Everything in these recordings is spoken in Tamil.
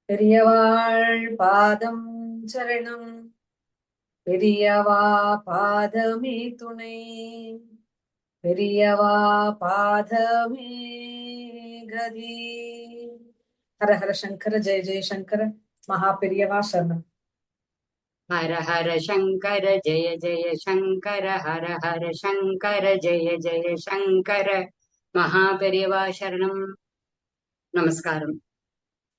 பெரியவாள் பாதம் சரணம். பெரியவா பாதமே துணை. பெரியவா பாதமே கதி. ஹர ஹர சங்கர ஜெய ஜெய சங்கர. மகா பெரியவா சரணம். हर हर शंकर जय जय शंकर हर हर शंकर जय जय शंकर மகாபெரியவா சரணம். நமஸ்காரம்.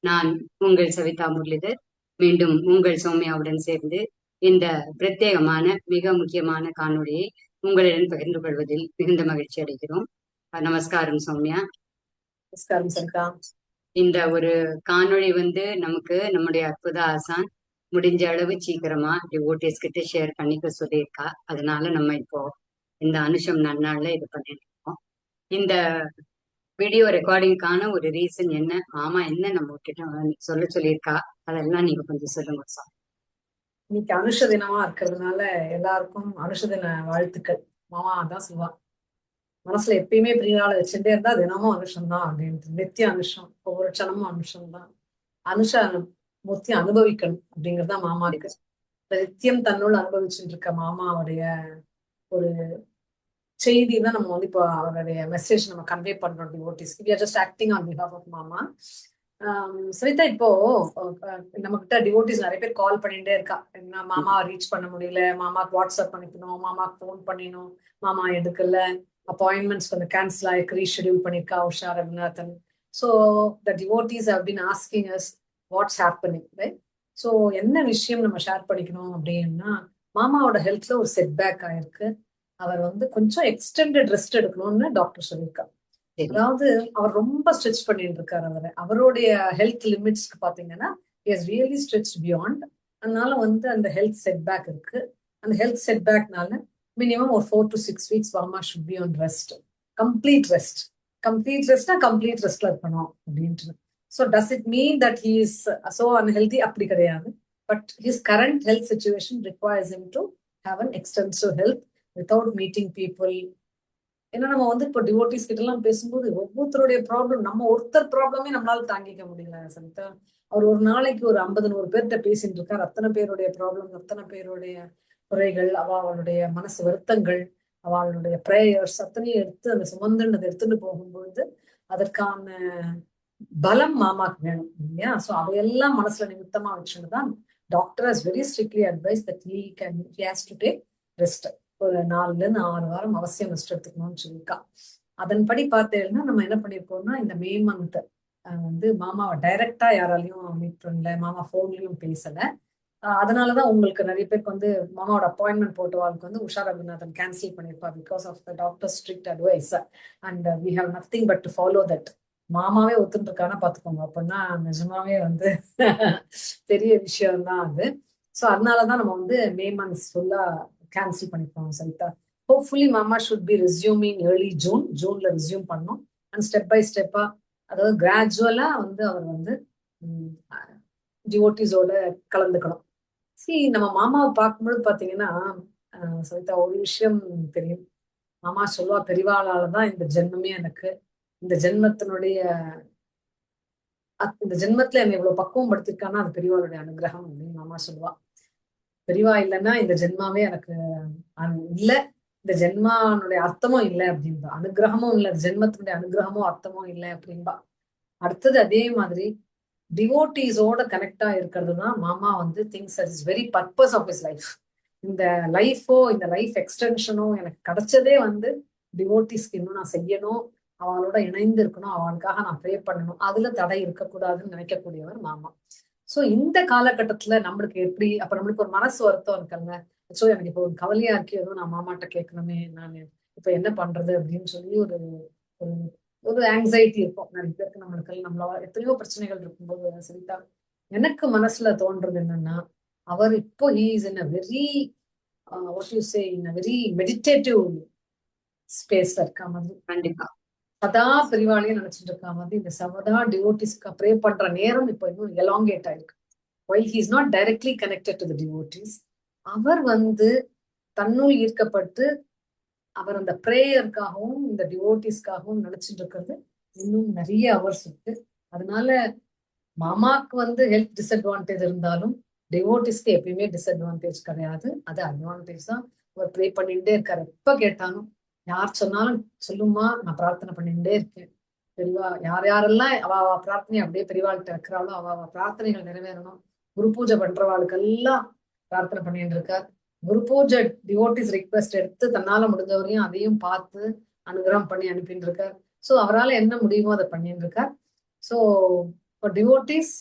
நான் உங்கள் சவிதா முரளிதர் மீண்டும் உங்கள் சௌமியாவுடன் சேர்ந்து இந்த பிரத்யேகமான மிக முக்கியமான காணொளியை உங்களுடன் பகிர்ந்து கொள்வதில் மிகுந்த மகிழ்ச்சி அடைகிறோம். நமஸ்காரம் சௌமியா. நமஸ்காரம் சரிதா. இந்த ஒரு காணொளி நமக்கு நம்முடைய அற்புத ஆசான் முடிஞ்ச அளவு சீக்கிரமா டிவோட்டிஸ் கிட்ட ஷேர் பண்ணிக்க சொல்லியிருக்கா. அதனால நம்ம இப்போ இந்த அனுஷம் நன்னாள்ல இது பண்ணிட்டு இருக்கோம். இந்த வீடியோ ரெக்கார்டிங்கான ஒரு ரீசன் என்ன, மாமா என்ன நம்ம கிட்ட சொல்ல சொல்லியிருக்கா, அதெல்லாம் நீங்க கொஞ்சம் சொல்லுங்க சார். இன்னைக்கு அனுஷ தினமா இருக்கிறதுனால எல்லாருக்கும் அனுஷ தின வாழ்த்துக்கள். மாமா தான் சொல்லுவா, மனசுல எப்பயுமே பிரியாளை வச்சுட்டே இருந்தா தினமும் அனுஷம் தான் அப்படின்ட்டு. நித்திய அனுஷம், ஒவ்வொரு க்ஷணமும் அனுஷம் தான். அனுஷ மூர்த்தி அனுபவிக்கணும் அப்படிங்கறதுதான் மாமாக்கு. நித்தியம் தன்னுள் அனுபவிச்சுட்டு இருக்க மாமாவுடைய ஒரு செய்தி தான் நம்ம இப்போ அவருடைய மெசேஜ் நம்ம கன்வே பண்றோம் டிவோட்டிஸ்க்கு. We are just acting on behalf of மாமா. சரிதா, இப்போ நம்ம கிட்ட டிவோட்டிஸ் நிறைய பேர் கால் பண்ணிட்டே இருக்கா. என்ன மாமாவை ரீச் பண்ண முடியல, மாமாக்கு வாட்ஸ்அப் பண்ணிக்கணும், மாமாக்கு ஃபோன் பண்ணிடணும், மாமா எடுக்கல, அப்பாயின்மெண்ட்ஸ் கொஞ்சம் கேன்சல் ஆயிருக்கு, ரீஷெடியூல் பண்ணிருக்கா Usha Raghunathan. So the devotees have been asking us what's happening, right? So என்ன விஷயம் நம்ம ஷேர் பண்ணிக்கணும் அப்படின்னா, மாமாவோட ஹெல்த்ல ஒரு செட்பேக் ஆயிருக்கு. அவர் கொஞ்சம் எக்ஸ்டெண்டட் ரெஸ்ட் எடுக்கணும்னு டாக்டர் சொல்லியிருக்காரு. அதாவது அவர் ரொம்ப ஸ்ட்ரெச் பண்ணிட்டு இருக்காரு. அவருடைய ஹெல்த் லிமிட்ஸ்க்கு பாத்தீங்கன்னா இஸ் ரியலி ஸ்ட்ரெச் பியாண்ட். அதனால அந்த ஹெல்த் செட்பேக் இருக்கு. அந்த ஹெல்த் செட்பேக்னால மினிமம் ஒரு 4 to 6 weeks மாமா should be on rest. Complete rest. Complete ரெஸ்ட்னா கம்ப்ளீட் ரெஸ்ட்ல இருக்கணும் அப்படின்ட்டு. So does it mean that he is so unhealthy? அப்படி கிடையாது. But his current health situation requires him to have an extensive health without meeting people. ஏன்னா நம்ம இப்போ டிவோட்டிஸ் கிட்ட எல்லாம் பேசும்போது ஒவ்வொருத்தருடைய ப்ராப்ளம், நம்ம ஒருத்தர் ப்ராப்ளமே நம்மளால தாங்கிக்க முடியல சனிதா. அவர் ஒரு நாளைக்கு ஒரு 50-100 பேர்கிட்ட பேசிட்டு இருக்காரு. அத்தனை பேருடைய ப்ராப்ளம், அத்தனை பேருடைய குறைகள், அவளுடைய மனசு வருத்தங்கள், அவளுடைய பிரேயர்ஸ் அத்தனையும் எடுத்து அந்த சுமந்துன்னு எடுத்துட்டு போகும்பொழுது அதற்கான பலம் மாமாக்கு வேணும் இல்லையா? ஸோ அதையெல்லாம் மனசுல நிமித்தமா வச்சுட்டு தான் doctor has very strictly advice that he has to take rest. ஒரு 4-6 வாரம் அவசியம் ரெஸ்ட் எடுத்துக்கணும்னு சொல்லியிருக்கா. அதன்படி பார்த்தேன்னா நம்ம என்ன பண்ணிருக்கோம்னா, இந்த மே மந்த் மாமாவை டைரக்டா யாராலையும் மீட் பண்ணல, மாமா போன்லயும் பேசல. அதனாலதான் உங்களுக்கு நிறைய பேருக்கு மாமாவோட அப்பாயின்மெண்ட் போட்டவாளுக்கு உஷா ரகுநாதன் கேன்சல் பண்ணிருப்பா because of the doctor strict advice. And we have nothing but to follow that. மாமாவே ஒத்துட்டு இருக்கானா பாத்துக்கோங்க. அப்படின்னா நிஜமாவே பெரிய விஷயம் தான் அது. ஸோ அதனாலதான் நம்ம மே மந்த்ஸ் ஃபுல்லா கேன்சல் பண்ணிப்போம் சரிதா. ஹோப்ஃபுல்லி மாமா ஷுட் பி ரெஸ்யூமிங் ஏர்லி ஜூன்ல ரெஸ்யூம் பண்ணோம். அண்ட் ஸ்டெப் பை ஸ்டெப்பா, அதாவது கிராஜுவலா அவர் டிவோட்டிஸோட கலந்துக்கணும். நம்ம மாமாவை பார்க்கும்போது பாத்தீங்கன்னா சரிதா, ஒரு விஷயம் தெரியும். மாமா சொல்லுவா, பெரிவாளாலதான் இந்த ஜென்மமே எனக்கு. இந்த ஜென்மத்தினுடைய இந்த ஜென்மத்துல என்னை இவ்வளவு பக்குவம் படுத்திருக்கான்னா அது பெரியவாளுடைய அனுகிரகம் அப்படின்னு மாமா சொல்லுவா. பெரியவா இல்லைன்னா இந்த ஜென்மாவே எனக்கு இல்ல, இந்த ஜென்மானுடைய அர்த்தமும் இல்லை அப்படின்பா. அனுகிரகமும் இல்லை, ஜென்மத்தினுடைய அனுகிரகமும் அர்த்தமும் இல்லை அப்படின்பா. அடுத்தது அதே மாதிரி டிவோட்டிஸோட கனெக்டா இருக்கிறது தான் மாமா things is very purpose of is life. இந்த இந்த லைஃப் எக்ஸ்டென்ஷனோ எனக்கு கிடைச்சதே டிவோட்டிஸ்க்கு இன்னும் நான் செய்யணும், அவளோட இணைந்து இருக்கணும், அவளுக்காக நான் ப்ரே பண்ணணும், அதுல தடை இருக்கக்கூடாதுன்னு நினைக்கக்கூடியவர் மாமா. சோ இந்த காலகட்டத்துல நம்மளுக்கு எப்படி, அப்ப நம்மளுக்கு ஒரு மனசு வருத்தம் இருக்குங்க. சோ எனக்கு இப்போ ஒரு கவலையா இருக்கு, ஏதோ நான் மாமாட்ட கேட்கணுமே, நான் இப்ப என்ன பண்றது அப்படின்னு சொல்லி ஒரு ஒரு ஆங்ஸைட்டி இருக்கும் நிறைய பேருக்கு. நம்மளால எத்தனையோ பிரச்சனைகள் இருக்கும்போது சரிதா, எனக்கு மனசுல தோன்றது என்னன்னா, அவர் இப்போ he is in a very what you say, in a very meditative ஸ்பேஸ்ல இருக்கா மாதிரி. கண்டிப்பா சதா பெரிவாளையும் நினைச்சிட்டு இருக்கா மாதிரி. இந்த சதா டிவோட்டிஸ்க்கு ப்ரே பண்ற நேரம் இப்போ இன்னும் எலாங்கேட் ஆயிருக்கு. while he is not directly connected to the devotees, அவர் தன்னுள் ஈர்க்கப்பட்டு அவர் அந்த பிரேயருக்காகவும் இந்த டிவோட்டிஸ்க்காகவும் நினைச்சிட்டு இருக்கிறது இன்னும் நிறைய அவர்ஸ் இருக்கு. அதனால மாமாக்கு வந்து ஹெல்த் டிஸ்அட்வான்டேஜ் இருந்தாலும் டிவோட்டிஸ்க்கு எப்பயுமே டிஸ்அட்வான்டேஜ் கிடையாது, அது அட்வான்டேஜ் தான். அவர் ப்ரே பண்ணிட்டே இருக்காரு, எப்ப கேட்டாலும் யார் சொன்னாலும் சொல்லுமா நான் பிரார்த்தனை பண்ணிட்டே இருக்கேன். பெரியவா யார் யாரெல்லாம் அவ பிரார்த்தனை அப்படியே பெரியவாள்கிட்ட வைக்கிறாளோ அவ பிரார்த்தனைகள் நிறைவேறணும். குரு பூஜை பண்றவாளுக்கெல்லாம் பிரார்த்தனை பண்ணிட்டு இருக்கார். குரு பூஜை டிவோட்டிஸ் ரிக்வெஸ்ட் எடுத்து தன்னால முடிஞ்சவரையும் அதையும் பார்த்து அனுகிரகம் பண்ணி அனுப்பிட்டு இருக்கார். ஸோ அவரால் என்ன முடியுமோ அதை பண்ணிட்டு இருக்கார். So for devotees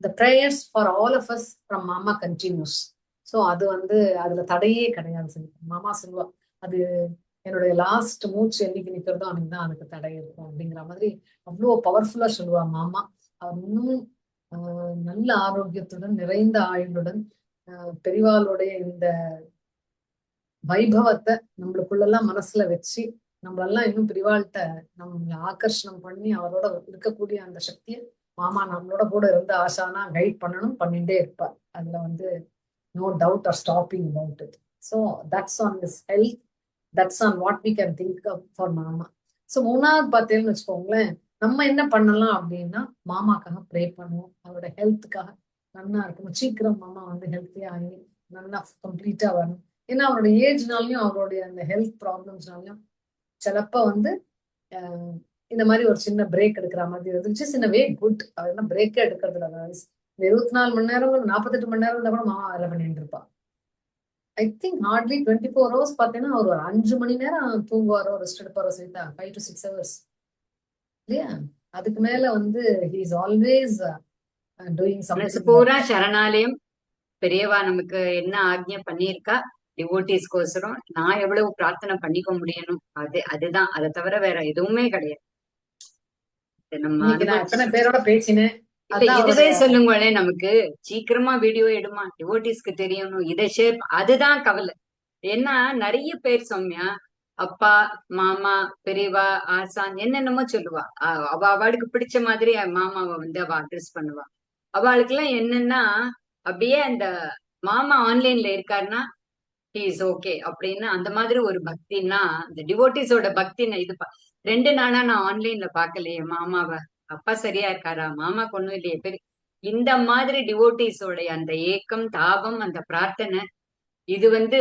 the prayers for all of us from மாமா continues. ஸோ அது வந்து அதுல தடையே கிடையாது. சரி மாமா சொல்லுவா அது என்னுடைய லாஸ்ட் மூச்சு என்னைக்கு நிக்கிறதோ அன்னைக்கு தான் அதுக்கு தடை இருக்கும் அப்படிங்கிற மாதிரி அவ்வளோ பவர்ஃபுல்லா சொல்லுவா மாமா. அவர் இன்னும் நல்ல ஆரோக்கியத்துடன் நிறைந்த ஆயுளுடன் பெரிவாளுடைய இந்த வைபவத்தை நம்மளுக்குள்ளெல்லாம் மனசுல வச்சு நம்மளெல்லாம் இன்னும் பெரிவாள்கிட்ட நம்ம ஆகர்ஷணம் பண்ணி அவரோட இருக்கக்கூடிய அந்த சக்தியை மாமா நம்மளோட கூட இருந்து ஆசானா கைட் பண்ணணும், பண்ணிட்டே இருப்பார். அதுல வந்து no doubt or stopping about it. So that's on this health, that's on what we can think for மாமா. ஸோ மூணாவது பார்த்தேன்னு வச்சுக்கோங்களேன், நம்ம என்ன பண்ணலாம் அப்படின்னா மாமாக்காக ப்ரே பண்ணுவோம், அவரோட ஹெல்த்துக்காக நல்லா இருக்கணும், சீக்கிரம் மாமா வந்து ஹெல்த்தியா ஆகி நல்லா கம்ப்ளீட்டா வரணும். ஏன்னா அவரோட ஏஜ்னாலையும் அவருடைய அந்த ஹெல்த் ப்ராப்ளம்ஸ்னாலையும் சிலப்ப வந்து இந்த மாதிரி ஒரு சின்ன பிரேக் எடுக்கிற மாதிரி இருந்துச்சு. சின்ன வே குட், அதெல்லாம் பிரேக்கே எடுக்கிறது இல்லை. 24 மணி நேரம் 48 மணி நேரம் கூட மாமா வேலை பண்ணிட்டு இருப்பா. ஐ திங்க் ஹார்ட்லி 24 hours பார்த்தீங்கன்னா ஒரு 5 மணி நேரம் தூங்குவாரோ ரெஸ்ட் எடுப்பாரோ சரிதா, 5 to 6 hours இல்லையா? அதுக்கு மேல வந்து he is always doing something. பூரா சரணாலயம் பெரியவா நமக்கு என்ன ஆக்ஞை பண்ணியிருக்கா டிவோட்டிஸ்கோசரம் நான் எவ்வளவு பிரார்த்தனை பண்ணிக்க முடியணும், அதுதான். அதை தவிர வேற எதுவுமே கிடையாது. நம்ம எத்தனை பேரோட பேசினேன். இதுவே சொல்லுங்களேன், நமக்கு சீக்கிரமா வீடியோ எடுமா டிவோட்டிஸ்க்கு தெரியணும், இதை ஷேர். அதுதான் கவலை. ஏன்னா நிறைய பேர் சௌமியா அப்பா மாமா பெரியவா ஆசான் என்னென்னமோ சொல்லுவா. அவளுக்கு பிடிச்ச மாதிரி மாமாவை வந்து அவ அட்ரஸ் பண்ணுவா. அவளுக்கு எல்லாம் என்னன்னா அப்படியே அந்த மாமா ஆன்லைன்ல இருக்காருன்னா இஸ் ஓகே அப்படின்னு அந்த மாதிரி ஒரு பக்தின்னா இந்த டிவோட்டிஸோட பக்தின்னு இது 2 நாளா நான் ஆன்லைன்ல பாக்கலையே மாமாவை. அப்பா சரியா இருக்காரா, மாமாக்கு ஒண்ணும் இல்லையே பெரிய இந்த மாதிரி டிவோட்டிஸோட அந்த ஏக்கம் தாபம் அந்த பிரார்த்தனை இது வந்து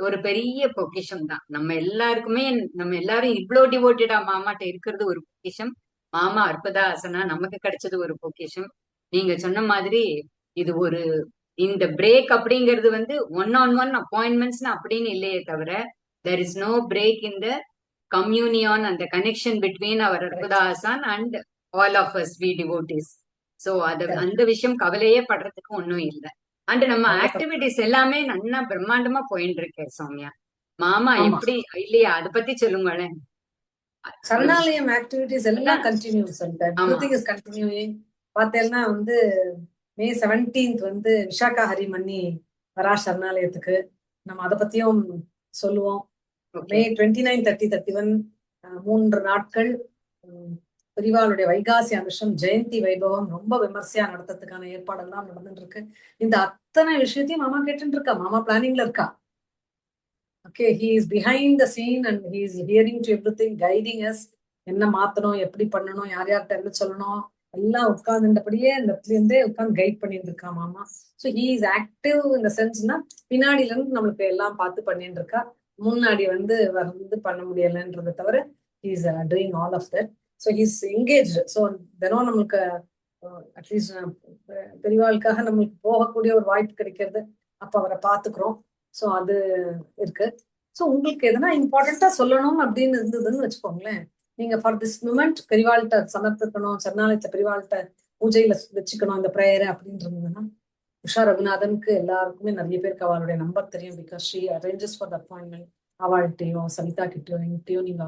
ஒரு பெரிய பொக்கிஷம் தான். நம்ம எல்லாருக்குமே நம்ம எல்லாரும் இவ்வளோ டிவோட்டடா மாமாட்ட இருக்கிறது ஒரு பொக்கிஷம். மாமா அற்புத ஆசனா நமக்கு கிடைச்சது ஒரு பொக்கிஷம். நீங்க சொன்ன மாதிரி இது ஒரு இந்த பிரேக் அப்படிங்கிறது வந்து 1-on-1 அப்பாயின்மெண்ட்ஸ்னு அப்படின்னு இல்லையே தவிர there is no break in the communion அந்த கனெக்ஷன் பிட்வீன் அவர் அற்புத ஆசான் and all of us we devotees. So அந்த விஷயம் கவலையே படுறதுக்கு ஒன்றும் இல்லை. அண்ட் நம்ம ஆக்டிவிட்டிஸ் எல்லாமே நல்லா பிரம்மாண்டமா போயிட்டு இருக்கேன் சௌமியா. மாமா எப்படி இல்லையா, அதை பத்தி சொல்லுங்களேன். சரணாலயம் ஆக்டிவிட்டிஸ் எல்லாம் கண்டினியூஸ். Everything is continuing. பார்த்தேன்னா வந்து May 17th வந்து விஷாகா ஹரிமன்னி வரா சரணாலயத்துக்கு. நம்ம அதை பத்தியும் சொல்லுவோம். May 29, 30, 31 3 நாட்கள் பெரிவாளுடைய வைகாசி அனுஷம் ஜெயந்தி வைபவம் ரொம்ப விமர்சையா நடத்துறதுக்கான ஏற்பாடெல்லாம் நடந்துட்டு இருக்கு. இந்த அத்தனை விஷயத்தையும் மாமா கேட்டுட்டு இருக்கா, மாமா பிளானிங்ல இருக்கா. Okay, he is behind the scene and he is hearing to everything, guiding us. என்ன மாத்தணும், எப்படி பண்ணணும், யார் யார்கிட்ட என்ன சொல்லணும் எல்லாம் உட்கார்ந்துட்டபடியே அந்த இடத்துல இருந்தே உட்கார்ந்து கைட் பண்ணிட்டு இருக்கா மாமா. ஸோ ஹி இஸ் ஆக்டிவ் இந்த சென்ஸ்னா பின்னாடில இருந்து நம்மளுக்கு எல்லாம் பார்த்து பண்ணிட்டு இருக்கா. முன்னாடி வந்து பண்ண முடியலன்றதை தவிர he is doing all of that. So he is engage. So தினம் நம்மளுக்கு அட்லீஸ்ட் பெரியவாளுக்காக நம்மளுக்கு போகக்கூடிய ஒரு வாய்ப்பு கிடைக்கிறது, அப்ப அவரை பார்த்துக்கிறோம். ஸோ அது இருக்கு. ஸோ உங்களுக்கு எதனா இம்பார்ட்டண்டா சொல்லணும் அப்படின்னு இருந்ததுன்னு வச்சுக்கோங்களேன், நீங்க ஃபார் திஸ் மூமெண்ட் பெரிவாள்கிட்ட சமர்ப்பிக்கணும், சரணாலயத்தை பெரிவாள்கிட்ட பூஜையில வச்சுக்கணும் இந்த ப்ரேயர் அப்படின்றதுன்னா உஷா ரகுநாதனுக்கு எல்லாருக்குமே நிறைய பேருக்கு அவளுடைய நம்பர் தெரியும். Because she arranges for the appointment. அவள்கிட்டயோ சவிதா கிட்டயோ எங்கிட்டயோ நீங்க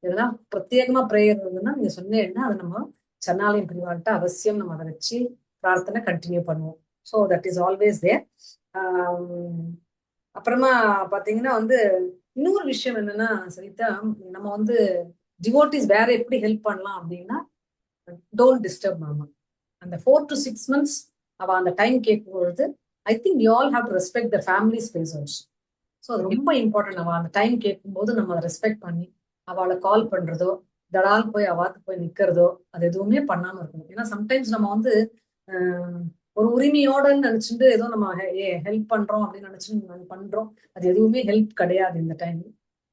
எதனா பிரத்யேகமா ப்ரேயர் இருந்ததுன்னா நீங்க சொன்னீங்கன்னா அதை நம்ம சரணாலயம் பெரிவாள்கிட்ட அவசியம் நம்ம அதை வச்சு பிரார்த்தனை கண்டினியூ பண்ணுவோம். So that is always there. அப்புறமா பாத்தீங்கன்னா வந்து இன்னொரு விஷயம் என்னன்னா சரிதா, நம்ம வந்து டிவோட்டிஸ் வேற எப்படி ஹெல்ப் பண்ணலாம் அப்படின்னா டோன்ட் டிஸ்டர்ப் மாமா. அந்த 4 to 6 months அவ அந்த டைம் கேட்கும் பொழுது I think you all have to respect the family space also. So அது ரொம்ப இம்பார்ட்டன்ட். அவ அந்த டைம் கேட்கும் போது நம்ம அதை ரெஸ்பெக்ட் பண்ணி அவளை கால் பண்றதோ தடால் போய் அவாத்து போய் நிக்கிறதோ அது எதுவுமே பண்ணாம இருக்கணும். ஏன்னா சம்டைம்ஸ் நம்ம வந்து ஆஹ், ஒரு உரிமையோடன்னு நினைச்சிட்டு ஏதோ நம்ம ஹெல்ப் பண்றோம் அப்படின்னு நினைச்சு நம்ம பண்றோம். அது எதுவுமே ஹெல்ப் கிடையாது இந்த டைம்.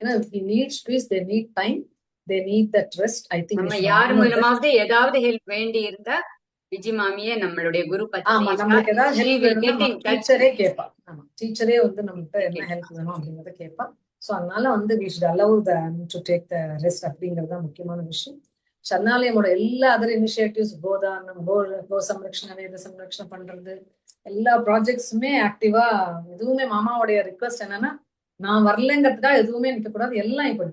ஏன்னா need space, they need time, they need that rest. I think we நம்ம ஷுட் யார் ஆனர் தட். மூலமாவது ஏதாவது ஹெல்ப் வேண்டி இருந்தா விஜி மாமியே நம்மளுடைய குரு ஆமா, பத்னி நம்மளுக்கு ஏதாவது ஷீ ஹெல்ப் வில் வேணும்னா கெட் நம்ம இன் டச். டீச்சரே கேட்பா. ஆமா, டீச்சரே வந்து நம்மகிட்ட என்ன ஹெல்ப் வேணும் அப்படிங்கறத கேட்பா. ஸோ அதனால வந்து we should allow to take the rest அப்படிங்கிறது தான் முக்கியமான விஷயம். சரணாலயமோட எல்லா அதர் இனிஷியேட்டிவ்ஸ், கோதானம், கோ சம்ரக்ஷண, வேத சம்ரக்ஷண பண்றது, எல்லா ப்ராஜெக்ட்ஸுமே ஆக்டிவா. எதுவுமே மாமாவுடைய ரிக்வெஸ்ட் என்னன்னா, நான் வரலங்கிறதுக்காக எதுவுமே நிற்கக்கூடாது. எல்லாம் இப்போ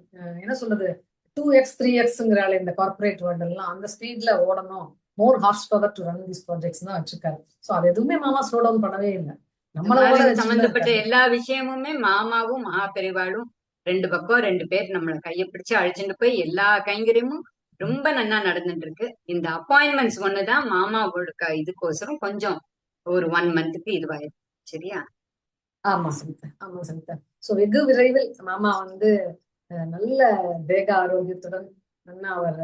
என்ன சொல்றது, 2x 3xங்கிறாள் இந்த கார்பரேட் வேர்ல்டு எல்லாம், அந்த ஸ்பீட்ல ஓடணும். More horse power to run these projects தான் வச்சிருக்காரு. ஸோ அது எதுவுமே மாமா ஸ்லோ டவுன் பண்ணவே இல்லை. நம்மள ஓட திருமாலின் வச்சுட்டு தான் சம்பந்தப்பட்ட இருக்காரு. எல்லா விஷயமுமே மாமாவும் மகா பெரிவாளும் ரெண்டு பக்கம் ரெண்டு பேர் நம்மளை கையை பிடிச்சு அழைச்சிட்டு போய் எல்லா கைங்கரியமும் ரொம்ப நன்னா நடந்துட்டு இருக்கு. இந்த அப்பாயின்மெண்ட்ஸ் ஒண்ணுதான் மாமாவோட இதுக்கோசரம் கொஞ்சம் ஒரு 1 மந்த்துக்கு இதுவாயிருக்கு. சரியா? ஆமா சமிதா, ஆமா சமிதா. ஸோ வெகு விரைவில் மாமா வந்து நல்ல தேக ஆரோக்கியத்துடன் நல்லா அவர்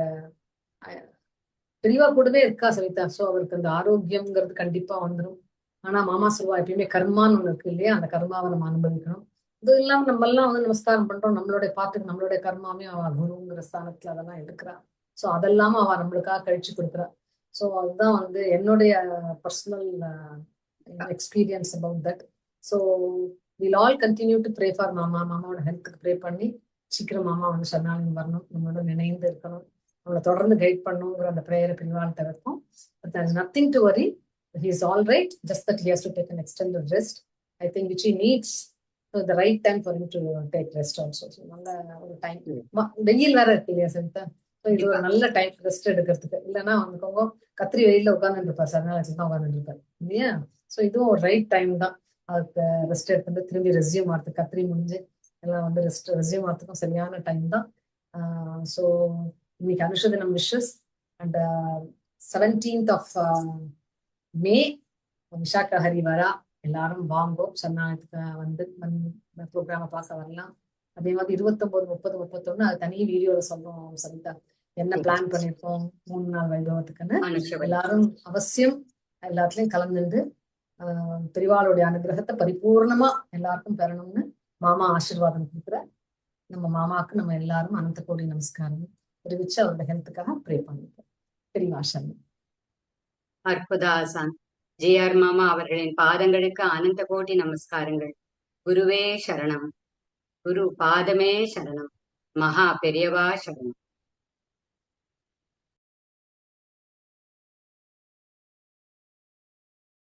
பெரியவா கூடவே இருக்கா சவிதா. ஸோ அவருக்கு அந்த ஆரோக்கியம்ங்கிறது கண்டிப்பா வந்துடும். ஆனா மாமா சொல்லுவா எப்பயுமே கர்மான்னு ஒண்ணு இருக்கு இல்லையா, அந்த கர்மாவை நம்ம அனுபவிக்கணும். இது இல்லாம நம்ம எல்லாம் வந்து நமஸ்காரம் பண்றோம், நம்மளுடைய பாட்டுக்கு நம்மளுடைய கர்மாவே அவ குருங்கிற ஸ்தானத்துல அதெல்லாம் எடுக்கிறா. ஸோ அதெல்லாம அவ நம்மளுக்காக கழிச்சு கொடுக்குறா. ஸோ அதுதான் வந்து என்னுடைய personal experience about that. So will all continue to pray for மாமா. மாமாவோட ஹெல்த்துக்கு ப்ரே பண்ணி சீக்கிரம் மாமா வந்து சரணாலயம் வரணும், நம்மளோட நினைந்து இருக்கணும், நம்மளை தொடர்ந்து கைட் பண்ணுங்கிற அந்த ப்ரேயரை பிரிவாழ்த்த வைப்போம். But there is nothing to worry. He is all right, just that he has to take an extended rest. I think which he needs, the right time for him to take rest also. So நல்ல ஒரு டைம். வெயில் வேற இருக்கு இல்லையா சவிதா? ஸோ இது ஒரு நல்ல டைம் ரெஸ்ட் எடுக்கிறதுக்கு. இல்லைன்னா வந்துக்கோங்க கத்திரி வெயில உட்காந்துட்டு இருப்பார், சரணாலயத்துல தான் உட்காந்துட்டு இருப்பார் இல்லையா? ஸோ இதுவும் ஒரு ரைட் டைம் தான் அதுக்கு ரெஸ்ட் எடுத்துட்டு திரும்பி ரெஸ்யூம் ஆகிறதுக்கு. கத்திரி முடிஞ்சு எல்லாம் வந்து ரெஸ்யூம் ஆகிறதுக்கும் சரியான டைம் தான். ஸோ இன்னைக்கு அனுஷ தினம் விஷஸ். அண்ட் 17th of மே விஷாக்கா ஹரி வரா. எல்லாரும் வாங்கோ, சரணாலயத்துக்கு வந்து ப்ரோக்ராம பார்க்க வரலாம். அதே மாதிரி 29, 30, 31 அது தனி வீடியோல சொல்றோம் சவிதா, என்ன பிளான் பண்ணிருக்கோம் 3 நாள் வைபவத்துக்குன்னு. எல்லாரும் அவசியம் எல்லாத்துலயும் கலந்துட்டு பெரிவாளுடைய அனுகிரகத்தை பரிபூர்ணமா எல்லாருக்கும் பெறணும்னு மாமா ஆசீர்வாதம் கொடுக்குற. நம்ம மாமாவுக்கு நம்ம எல்லாரும் அனந்த கோடி நமஸ்காரம் தெரிவிச்சு அவரோட ஹெல்த்துக்காக ப்ரே பண்ணிப்போம். பெரியவா சரணம். அற்புதாசான் ஜே.ஆர். மாமா அவர்களின் பாதங்களுக்கு அனந்த கோடி நமஸ்காரங்கள். குருவே சரணம், குரு பாதமே சரணம், மகா பெரியவா சரணம்.